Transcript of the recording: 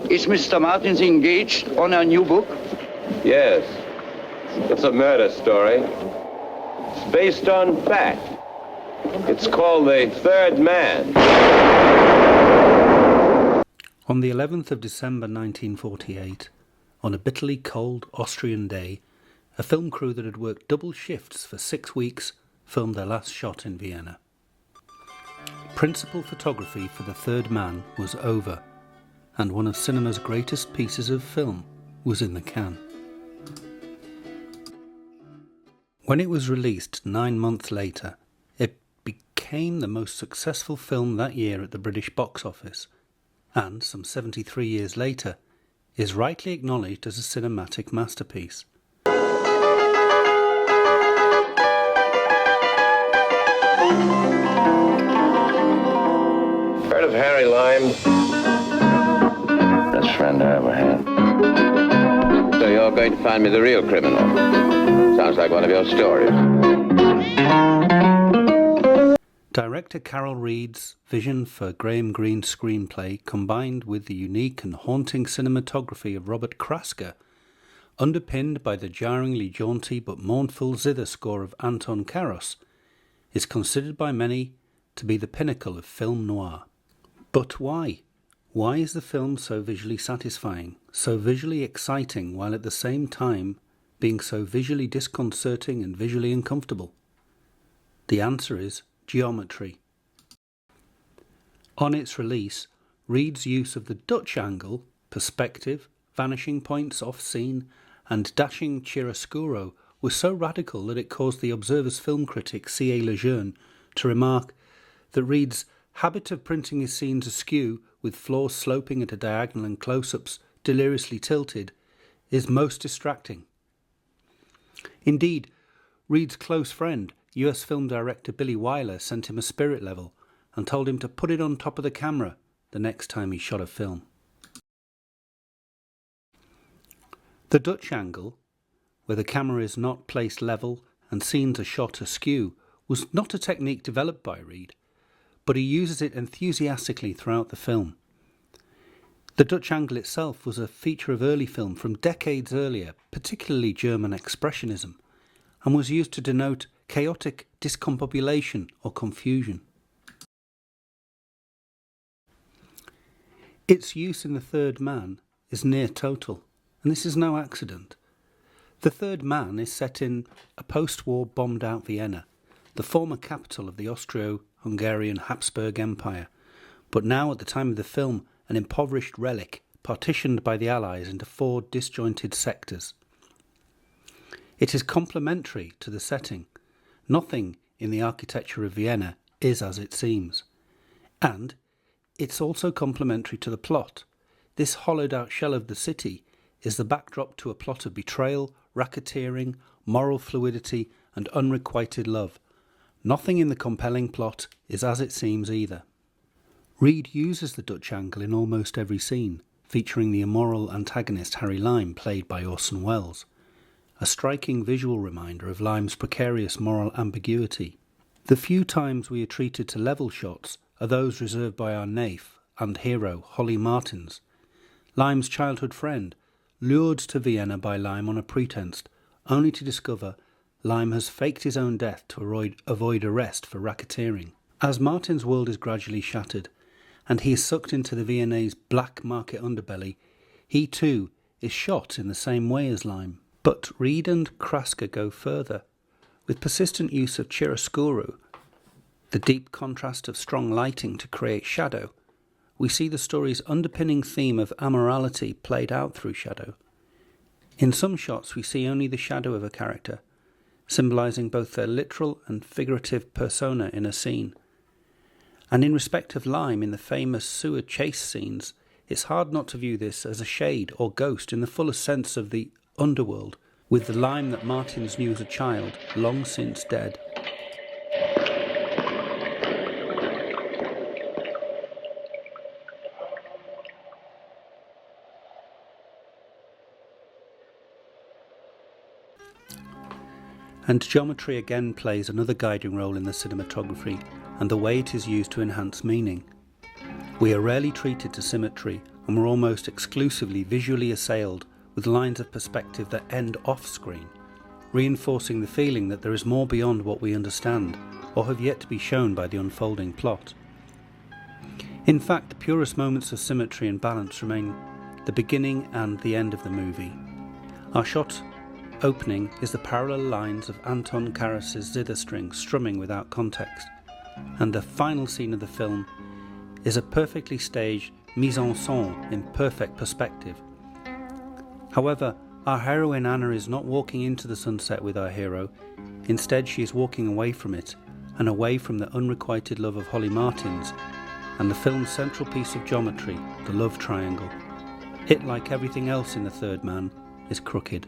Is Mr. Martins engaged on a new book? Yes. It's a murder story. It's based on fact. It's called The Third Man. On the 11th of December 1948, on a bitterly cold Austrian day, a film crew that had worked double shifts for 6 weeks filmed their last shot in Vienna. Principal photography for The Third Man was over, and one of cinema's greatest pieces of film was in the can. When it was released 9 months later, it became the most successful film that year at the British box office, and some 73 years later is rightly acknowledged as a cinematic masterpiece. Heard of Harry Lime? Best friend I ever had. So you're going to find me the real criminal. Sounds like one of your stories. Director Carol Reed's vision for Graham Greene's screenplay, combined with the unique and haunting cinematography of Robert Krasker, underpinned by the jarringly jaunty but mournful zither score of Anton Karos, is considered by many to be the pinnacle of film noir. But why? Why is the film so visually satisfying, so visually exciting, while at the same time being so visually disconcerting and visually uncomfortable? The answer is geometry. On its release, Reed's use of the Dutch angle, perspective, vanishing points off scene, and dashing chiaroscuro was so radical that it caused the Observer's film critic C.A. Lejeune to remark that Reed's habit of printing his scenes askew, with floors sloping at a diagonal and close-ups deliriously tilted, is most distracting. Indeed, Reed's close friend, US film director Billy Wilder, sent him a spirit level and told him to put it on top of the camera the next time he shot a film. The Dutch angle, where the camera is not placed level and scenes are shot askew, was not a technique developed by Reed, but he uses it enthusiastically throughout the film. The Dutch angle itself was a feature of early film from decades earlier, particularly German expressionism, and was used to denote chaotic discombobulation or confusion. Its use in The Third Man is near total, and this is no accident. The Third Man is set in a post-war bombed-out Vienna, the former capital of the Austro-Hungarian Habsburg Empire, but now at the time of the film an impoverished relic partitioned by the Allies into 4 disjointed sectors. It is complementary to the setting. Nothing in the architecture of Vienna is as it seems. And it's also complementary to the plot. This hollowed-out shell of the city is the backdrop to a plot of betrayal, racketeering, moral fluidity, and unrequited love. Nothing in the compelling plot is as it seems either. Reed uses the Dutch angle in almost every scene, featuring the immoral antagonist Harry Lime, played by Orson Welles, a striking visual reminder of Lime's precarious moral ambiguity. The few times we are treated to level shots are those reserved by our naif and hero Holly Martins, Lime's childhood friend, lured to Vienna by Lime on a pretense, only to discover Lime has faked his own death to avoid arrest for racketeering. As Martin's world is gradually shattered, and he is sucked into the Viennese black market underbelly, he too is shot in the same way as Lime. But Reed and Krasker go further. With persistent use of chiaroscuro, the deep contrast of strong lighting to create shadow, we see the story's underpinning theme of amorality played out through shadow. In some shots we see only the shadow of a character, symbolising both their literal and figurative persona in a scene. And in respect of Lime in the famous sewer chase scenes, it's hard not to view this as a shade or ghost in the fullest sense of the underworld, with the Lime that Martins knew as a child long since dead. And geometry again plays another guiding role in the cinematography and the way it is used to enhance meaning. We are rarely treated to symmetry, and we're almost exclusively visually assailed with lines of perspective that end off-screen, reinforcing the feeling that there is more beyond what we understand or have yet to be shown by the unfolding plot. In fact, the purest moments of symmetry and balance remain the beginning and the end of the movie. Our shot opening is the parallel lines of Anton Karas's zither string strumming without context, and the final scene of the film is a perfectly staged mise en scène in perfect perspective. However, our heroine Anna is not walking into the sunset with our hero. Instead, she is walking away from it, and away from the unrequited love of Holly Martins and the film's central piece of geometry, the love triangle. It, like everything else in The Third Man, is crooked.